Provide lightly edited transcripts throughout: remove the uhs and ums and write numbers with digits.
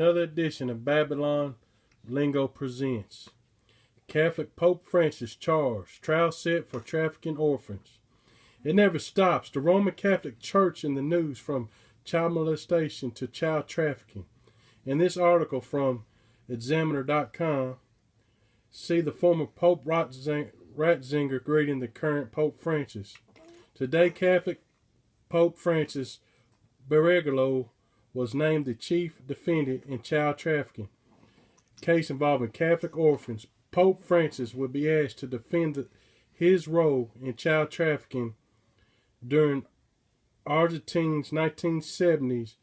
another edition of Babylon Lingo Presents. Catholic Pope Francis charged, trial set for trafficking orphans. It never stops. The Roman Catholic Church in the news, from child molestation to child trafficking. In this article from Examiner.com, see the former Pope Ratzinger greeting the current Pope Francis. Today, Catholic Pope Francis Bergoglio was named the chief defendant in child trafficking case involving Catholic orphans. Pope Francis will be asked to defend his role in child trafficking during Argentina's 1970s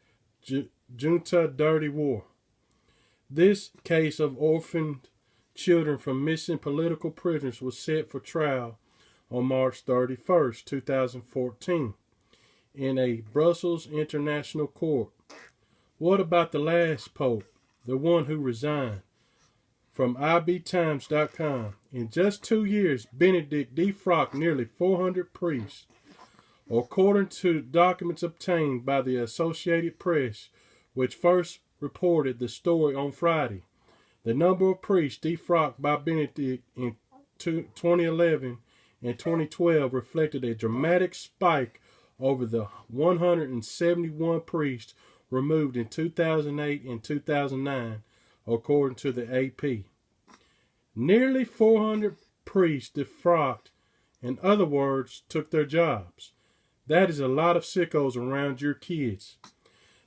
Junta Dirty War. This case of orphaned children from missing political prisoners was set for trial on March 31st, 2014 in a Brussels International Court. What about the last pope, the one who resigned? From ibtimes.com, in just 2 years, Benedict defrocked nearly 400 priests. According to documents obtained by the Associated Press, which first reported the story on Friday, the number of priests defrocked by Benedict in 2011 and 2012 reflected a dramatic spike over the 171 priests removed in 2008 and 2009, according to the AP. Nearly 400 priests defrocked, in other words, took their jobs. That is a lot of sickos around your kids.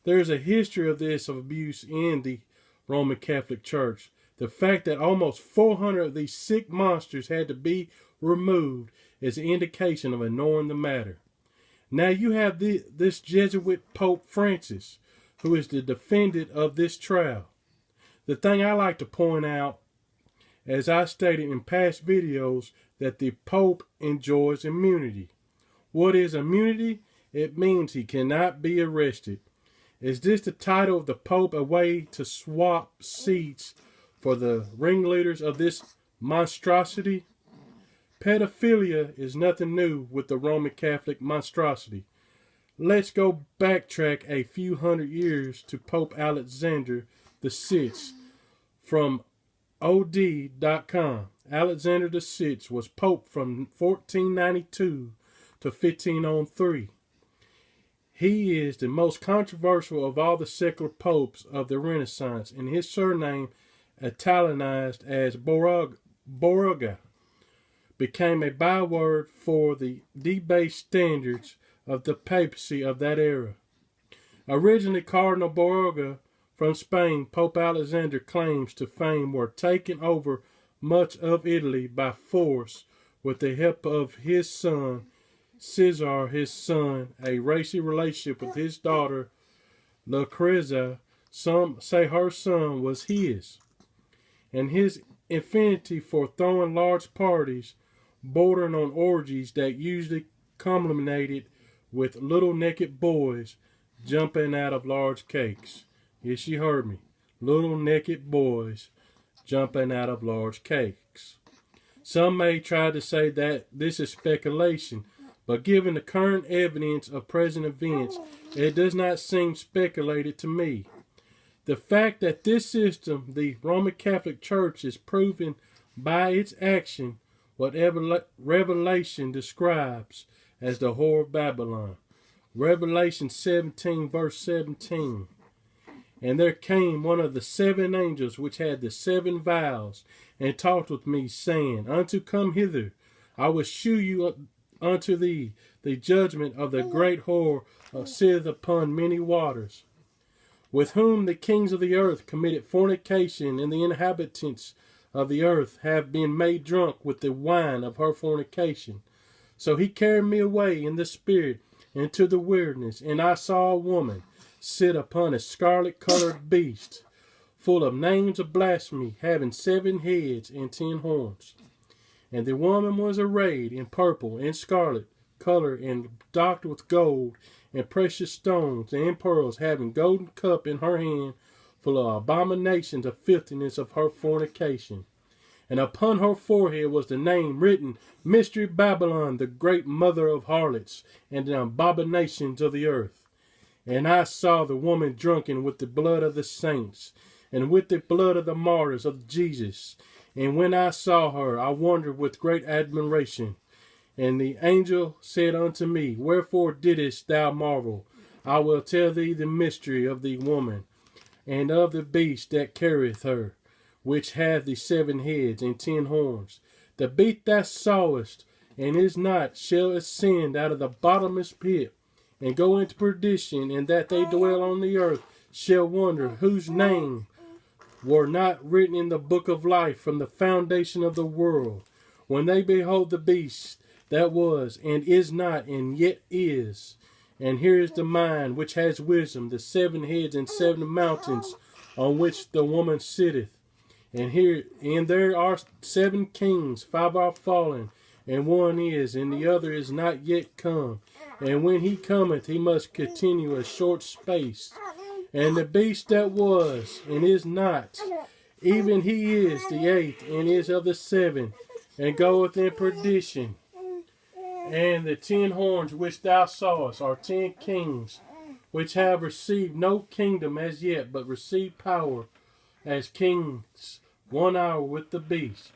There is a history of this abuse in the Roman Catholic Church. The fact that almost 400 of these sick monsters had to be removed is an indication of ignoring the matter. Now you have this Jesuit Pope Francis, who is the defendant of this trial. The thing I like to point out, as I stated in past videos, that the Pope enjoys immunity. What is immunity? It means he cannot be arrested. Is this the title of the Pope, a way to swap seats for the ringleaders of this monstrosity? Pedophilia is nothing new with the Roman Catholic monstrosity. Let's go backtrack a few hundred years to Pope Alexander VI from OD.com. Alexander VI was Pope from 1492 to 1503. He is the most controversial of all the secular popes of the Renaissance, and his surname, Italianized as Borgia, became a byword for the debased standards of the papacy of that era. Originally Cardinal Borgia from Spain, Pope Alexander claims to fame were taken over much of Italy by force with the help of his son, Caesar, his son, a racy relationship with his daughter, Lucrezia. Some say her son was his. And his affinity for throwing large parties bordering on orgies that usually culminated with little naked boys jumping out of large cakes. Yes, you heard me. Little naked boys jumping out of large cakes. Some may try to say that this is speculation, but given the current evidence of present events, it does not seem speculated to me. The fact that this system, the Roman Catholic Church, is proven by its action what Revelation describes as the whore of Babylon. Revelation 17 verse 17. And there came one of the 7 angels which had the 7 vials, and talked with me, saying, come hither, I will shew you unto thee the judgment of the great whore sitteth upon many waters, with whom the kings of the earth committed fornication, and the inhabitants of the earth have been made drunk with the wine of her fornication. So he carried me away in the spirit into the wilderness, and I saw a woman sit upon a scarlet-colored beast, full of names of blasphemy, having 7 heads and 10 horns. And the woman was arrayed in purple and scarlet color, and docked with gold and precious stones and pearls, having golden cup in her hand, full of abominations of filthiness of her fornication. And upon her forehead was the name written, Mystery Babylon, the great mother of harlots, and the abominations of the earth. And I saw the woman drunken with the blood of the saints, and with the blood of the martyrs of Jesus. And when I saw her, I wondered with great admiration. And the angel said unto me, Wherefore didst thou marvel? I will tell thee the mystery of the woman, and of the beast that carrieth her, which hath the 7 heads and 10 horns. The beast thou sawest, and is not, shall ascend out of the bottomless pit, and go into perdition, and that they dwell on the earth shall wonder, whose name were not written in the book of life from the foundation of the world, when they behold the beast that was, and is not, and yet is. And here is the mind which has wisdom, the 7 heads and 7 mountains on which the woman sitteth. And there are 7 kings, 5 are fallen, and 1 is, and the other is not yet come. And when he cometh, he must continue a short space. And the beast that was, and is not, even he is the 8th, and is of the 7, and goeth in perdition. And the 10 horns which thou sawest are 10 kings, which have received no kingdom as yet, but receive power as kings 1 hour with the beast.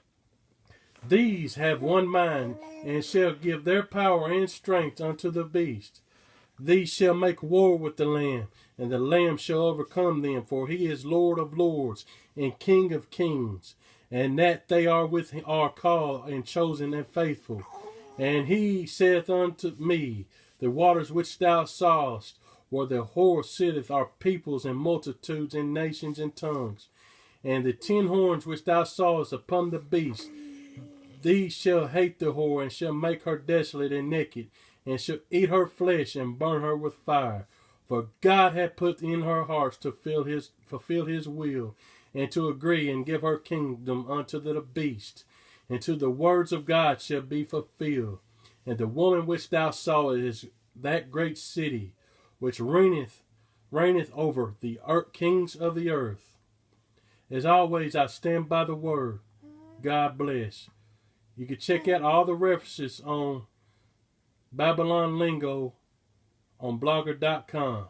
These have one mind, and shall give their power and strength unto the beast. These shall make war with the Lamb, and the Lamb shall overcome them, for he is Lord of lords, and King of kings. And that they are called, and chosen, and faithful. And he saith unto me, The waters which thou sawest, where the whore sitteth, are peoples, and multitudes, and nations, and tongues. And the 10 horns which thou sawest upon the beast, these shall hate the whore, and shall make her desolate and naked, and shall eat her flesh, and burn her with fire. For God hath put in her hearts to fulfill his will, and to agree, and give her kingdom unto the beast. And to the words of God shall be fulfilled. And the woman which thou sawest is that great city, which reigneth over the kings of the earth. As always, I stand by the word. God bless. You can check out all the references on Babylon Lingo on blogger.com.